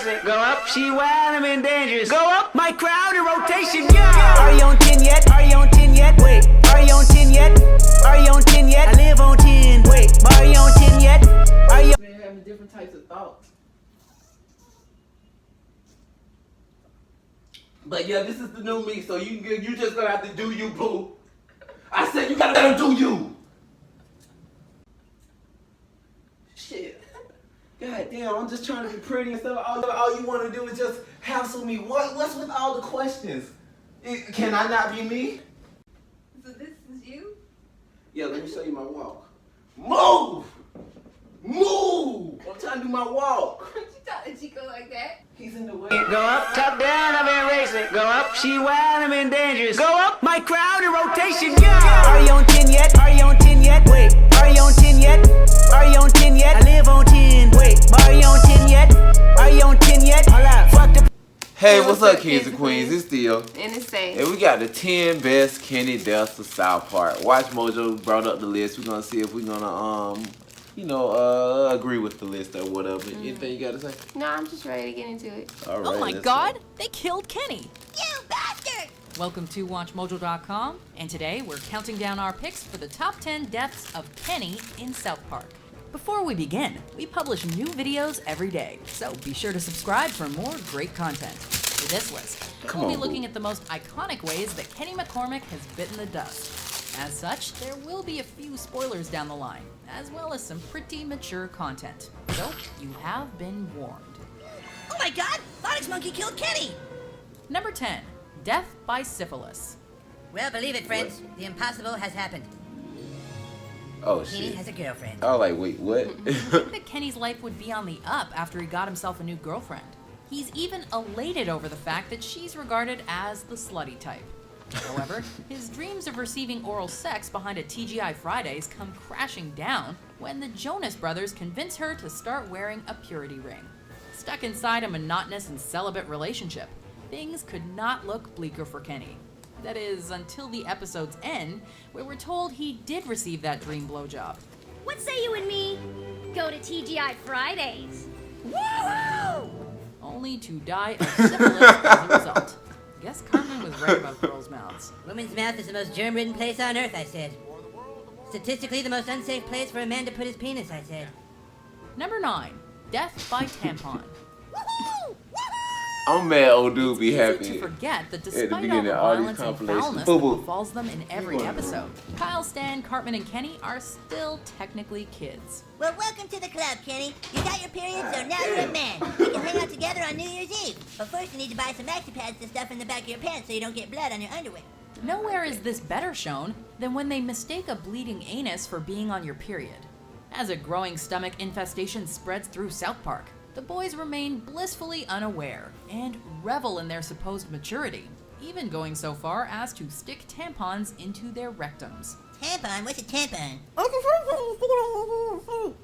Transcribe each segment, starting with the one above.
racing. Go up, she wild, I'm in dangerous. Go up, my crowd in rotation, yeah. Are you on 10 yet? Are you on 10 yet? Wait, are you on 10 yet? Are you on 10 yet? I live on 10. Wait, are you on 10 yet? Are you having different types of thoughts? But yeah, this is the new me, so you just gonna have to do you, boo. I said you gotta let him do you. Shit. God damn, I'm just trying to be pretty and stuff. All you want to do is just hassle me. What's with all the questions? Can I not be me? So this is you? Yeah, let me show you my walk. Move! Move! I'm trying to do my walk. Don't you talk to Chico like that? He's in the way. Go up, top down, I'm in racing. Go up, she wild, I'm in dangerous. Go up, my crowd in rotation, yeah. Are you on 10 yet? Are you on 10 yet? Wait, are you on 10 yet? Are you on 10 yet? I live on 10. Wait, are you on 10 yet? Are you on 10 yet? Hold up, fuck the... Hey, what's up, kids and queens? It's Theo. And it's safe. And we got the 10 best Kenny deaths of South Park. Watch Mojo brought up the list. We're gonna see if we're gonna agree with the list or whatever. Anything you gotta say? No, I'm just ready to get into it. All right. Oh my God! They killed Kenny. You bastard! Welcome to WatchMojo.com, and today we're counting down our picks for the top 10 deaths of Kenny in South Park. Before we begin, we publish new videos every day, so be sure to subscribe for more great content. For this list, we'll be looking at the most iconic ways that Kenny McCormick has bitten the dust. As such, there will be a few spoilers down the line, as well as some pretty mature content. So, you have been warned. Oh my God! Phonics Monkey killed Kenny! Number 10. Death by syphilis. Well, believe it, friends. The impossible has happened. Oh Kenny shit. has a girlfriend. I was like, wait, what? I think that Kenny's life would be on the up after he got himself a new girlfriend. He's even elated over the fact that she's regarded as the slutty type. However, his dreams of receiving oral sex behind a TGI Fridays come crashing down when the Jonas Brothers convince her to start wearing a purity ring. Stuck inside a monotonous and celibate relationship, things could not look bleaker for Kenny. That is, until the episode's end, where we're told he did receive that dream blowjob. What say you and me go to TGI Fridays? Woohoo! Only to die of syphilis as a result. Guess Carmen was right about girls' mouths. Woman's mouth is the most germ-ridden place on earth, I said. Statistically, the most unsafe place for a man to put his penis, I said. Number 9. Death by tampon. Woohoo! I'm mad old dude be Easy happy. to forget that at the despite all beginning the of all these violence and compilations. foulness Boo that boo. befalls them in every episode, Kyle, Stan, Cartman, and Kenny are still technically kids. Well, welcome to the club, Kenny. You got your period, so now you're a man. We can hang out together on New Year's Eve. But first, you need to buy some maxi pads to stuff in the back of your pants so you don't get blood on your underwear. Nowhere is this better shown than when they mistake a bleeding anus for being on your period. As a growing stomach infestation spreads through South Park, the boys remain blissfully unaware and revel in their supposed maturity, even going so far as to stick tampons into their rectums. Tampon? What's a tampon?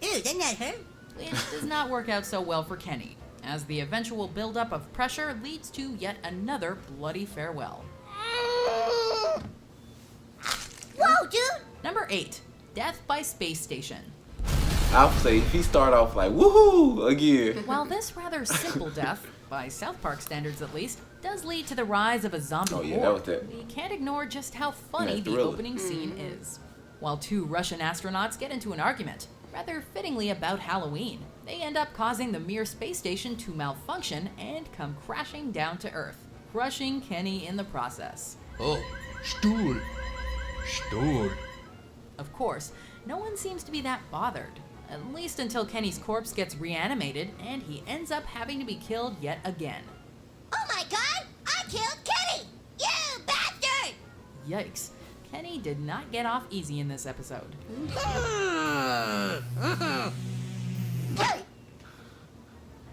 Ew, doesn't that hurt? Which does not work out so well for Kenny, as the eventual buildup of pressure leads to yet another bloody farewell. Whoa, dude! Number 8. Death by space station. I'll say if he start off like woohoo again. While this rather simple death, by South Park standards at least, does lead to the rise of a zombie Oh, yeah, horde, that was that. we can't ignore just how funny Yeah, the thriller. opening scene is. While two Russian astronauts get into an argument, rather fittingly about Halloween, they end up causing the Mir space station to malfunction and come crashing down to Earth, crushing Kenny in the process. Oh, stur. Stur. Of course, no one seems to be that bothered, at least until Kenny's corpse gets reanimated and he ends up having to be killed yet again. Oh my God! I killed Kenny! You bastard! Yikes, Kenny did not get off easy in this episode.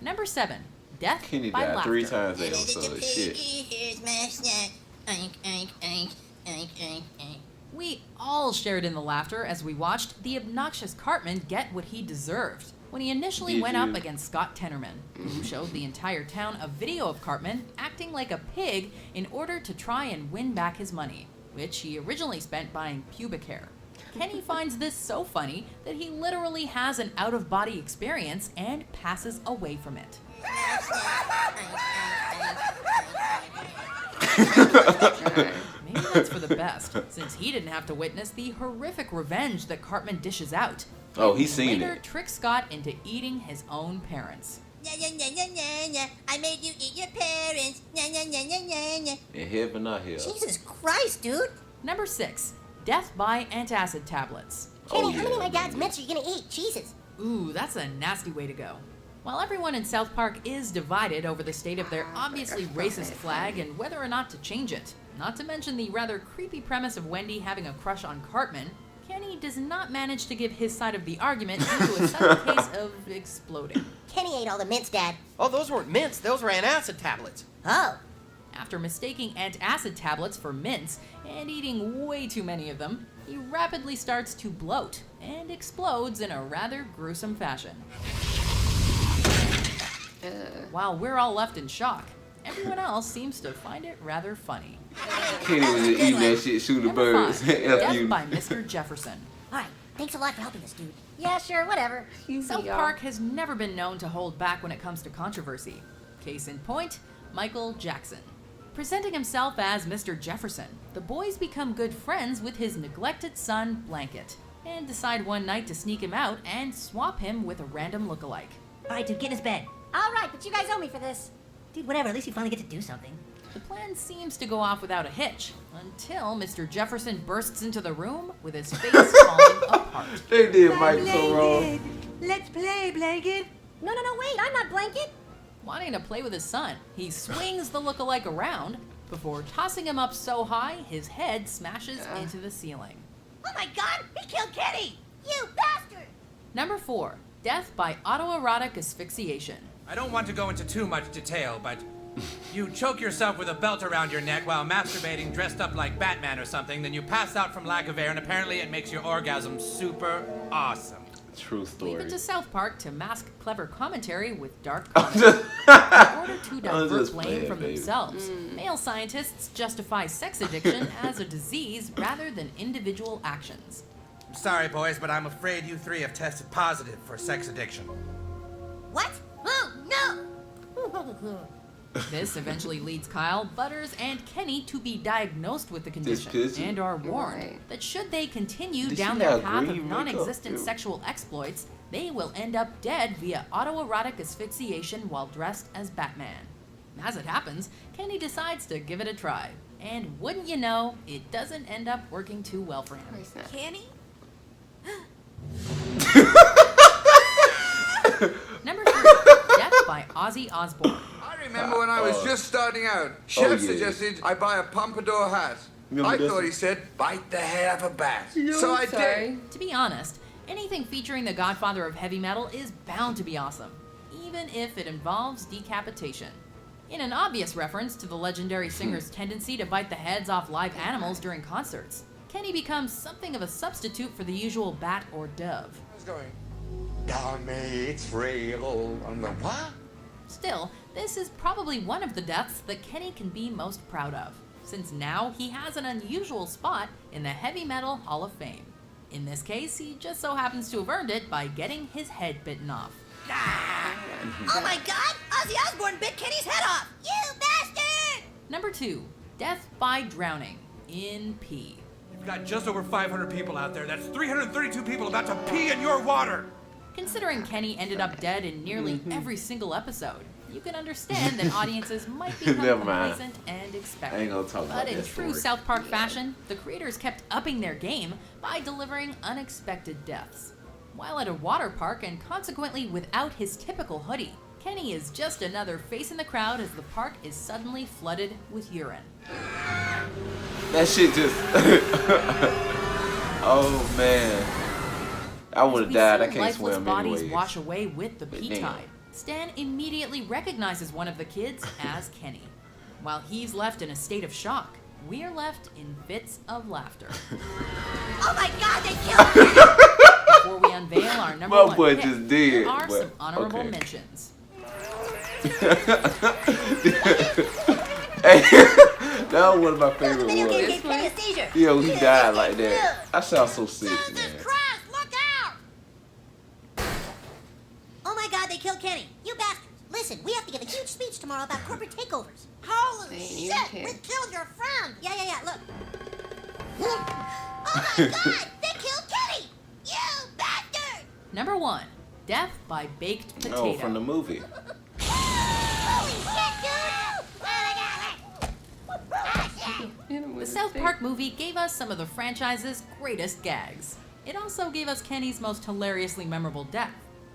Number 7. Death Kenny by died laughter. 3 times that episode. Shit. Here's my snack. Oink, oink, oink, oink, oink, oink. We all shared in the laughter as we watched the obnoxious Cartman get what he deserved when he initially Did went you? up against Scott Tenorman, who showed the entire town a video of Cartman acting like a pig in order to try and win back his money, which he originally spent buying pubic hair. Kenny finds this so funny that he literally has an out-of-body experience and passes away from it. Maybe that's for the best, since he didn't have to witness the horrific revenge that Cartman dishes out. Oh, he's seen Later it. tricks Scott into eating his own parents. Nya, nya, nya, nya, nya, nya. I made you eat your parents. Nya, nya, nya, nya, nya, nya. In heaven or hell. Jesus Christ, dude. Number 6. Death by antacid tablets. Kenny, Oh, how many of my yeah, dad's man. mints are you gonna eat? Jesus. Ooh, that's a nasty way to go. While everyone in South Park is divided over the state of their obviously racist flag and whether or not to change it, not to mention the rather creepy premise of Wendy having a crush on Cartman, Kenny does not manage to give his side of the argument due to a sudden case of exploding. Kenny ate all the mints, Dad. Oh, those weren't mints. Those were antacid tablets. Oh. After mistaking antacid tablets for mints and eating way too many of them, he rapidly starts to bloat and explodes in a rather gruesome fashion. While we're all left in shock, everyone else seems to find it rather funny. Kenny was just eating that shit, shooting Number birds. 5. F Death you. by Mr. Jefferson. All right. Thanks a lot for helping us, dude. Yeah, sure, whatever. South Park has never been known to hold back when it comes to controversy. Case in point, Michael Jackson. Presenting himself as Mr. Jefferson, the boys become good friends with his neglected son, Blanket, and decide one night to sneak him out and swap him with a random lookalike. All right, dude, get in his bed. All right, but you guys owe me for this. Dude, whatever. At least you finally get to do something. The plan seems to go off without a hitch, until Mr. Jefferson bursts into the room with his face falling apart. They did Mike so wrong. Let's play, Blanket. No, wait, I'm not Blanket. Wanting to play with his son, he swings the lookalike around before tossing him up so high his head smashes into the ceiling. Oh my God, he killed Kenny. You bastard. Number 4. Death by autoerotic asphyxiation. I don't want to go into too much detail, but you choke yourself with a belt around your neck while masturbating dressed up like Batman or something, then you pass out from lack of air, and apparently it makes your orgasm super awesome. True Leave story. it to South Park to mask clever commentary with dark comedy. In order to divert just blame playing, from baby. themselves, male scientists justify sex addiction as a disease rather than individual actions. I'm sorry, boys, but I'm afraid you three have tested positive for sex addiction. What? Oh, no. This eventually leads Kyle, Butters, and Kenny to be diagnosed with the condition pissy. and are warned Right. that should they continue Did down she their have path green of makeup, non-existent too? sexual exploits, they will end up dead via autoerotic asphyxiation while dressed as Batman. As it happens, Kenny decides to give it a try. And wouldn't you know, it doesn't end up working too well for him. Kenny? Number 3, Death by Ozzy Osbourne. I remember when I was just starting out. Chef yeah. suggested I buy a pompadour hat. Remember I this thought one? he said, bite the head off a bat. So I did. To be honest, anything featuring the godfather of heavy metal is bound to be awesome, even if it involves decapitation. In an obvious reference to the legendary singer's tendency to bite the heads off live animals during concerts, Kenny becomes something of a substitute for the usual bat or dove. I was going, tell me it's real. I'm going, what? Still, this is probably one of the deaths that Kenny can be most proud of, since now he has an unusual spot in the Heavy Metal Hall of Fame. In this case, he just so happens to have earned it by getting his head bitten off. Oh my God! Ozzy Osbourne bit Kenny's head off! You bastard! Number 2, Death by Drowning in Pee. You've got just over 500 people out there. That's 332 people about to pee in your water. Considering Kenny ended up dead in nearly every single episode, you can understand that audiences might become Never mind. complacent and I expectant. ain't gonna talk about But in that true story. South Park fashion, the creators kept upping their game by delivering unexpected deaths. While at a water park and consequently without his typical hoodie, Kenny is just another face in the crowd as the park is suddenly flooded with urine. That shit just. Oh man. I would have We died. see I can't lifeless swim bodies anyways. wash away with the But pee damn. tide. Stan immediately recognizes one of the kids as Kenny. While he's left in a state of shock, we're left in fits of laughter. Oh my God, they killed me! Before we unveil our number My one boy pick, just did, there are but- some honorable okay. mentions. Hey, that was one of my The favorite video game ones. gave Kenny a seizure. Yeah, when he died like that. I sound so sick, Jesus man. Christ, look out! Oh my God, they killed Kenny. You bastards. Listen, we have to give a huge speech tomorrow about corporate takeovers. Holy Ain't you shit! care. We killed your friend! Yeah, look. Oh my god! They killed Kenny! You bastard! Number 1. Death by baked potato. Oh, from the movie. Holy shit, dude! Oh my god! Ah, shit! The South Park movie gave us some of the franchise's greatest gags. It also gave us Kenny's most hilariously memorable death.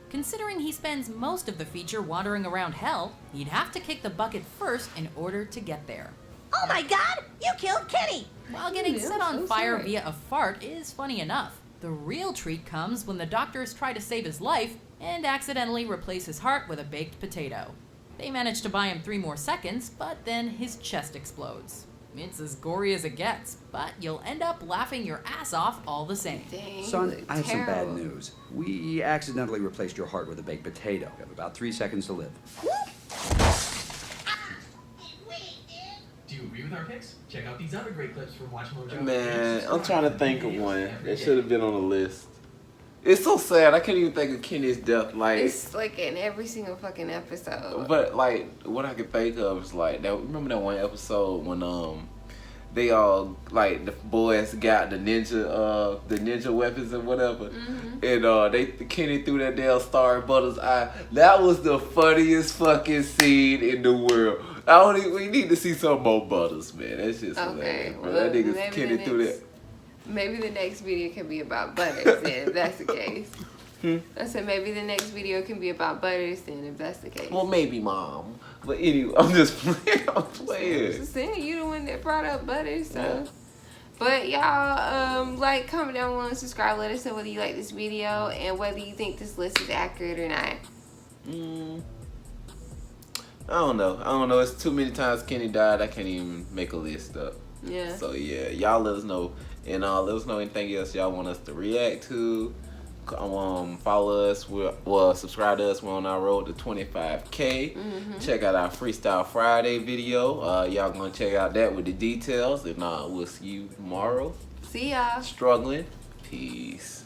Considering he spends most of the feature wandering around hell, he'd have to kick the bucket first in order to get there. Oh my god! You killed Kenny! While getting Yeah, set on so fire sorry. via a fart is funny enough, the real treat comes when the doctors try to save his life and accidentally replace his heart with a baked potato. They manage to buy him 3 more seconds, but then his chest explodes. It's as gory as it gets, but you'll end up laughing your ass off all the same. Dang, Son, you look I have some bad terrible. news. We accidentally replaced your heart with a baked potato. You have about 3 seconds to live. Do you agree with our picks? Check out these other great clips from Watch Mojo. Man, I'm trying to think of one that should have been on the list. It's so sad. I can't even think of Kenny's death. Like, It's like in every single fucking episode. but like, what I can think of is like that. Remember that one episode when they all like the boys got the ninja weapons and whatever, and Kenny threw that damn star in Butter's eye. That was the funniest fucking scene in the world. We need to see some more Butters, man. That's just hilarious, bro. That nigga maybe Kenny the threw next- that. Maybe the next video can be about Butters then, if that's the case. I said maybe the next video can be about Butters then, if that's the case. Well, maybe, Mom. But anyway, I'm just playing. I'm playing. Just saying, you the one that brought up Butters, so. Yeah. But y'all, like, comment down below and subscribe. Let us know whether you like this video and whether you think this list is accurate or not. I don't know. It's too many times Kenny died. I can't even make a list up. Yeah. So yeah, y'all let us know, and let us know anything else y'all want us to react to. Follow us. Subscribe to us. We're on our road to 25K. Check out our Freestyle Friday video. Y'all gonna check out that with the details. If not, we'll see you tomorrow. See y'all. Struggling. Peace.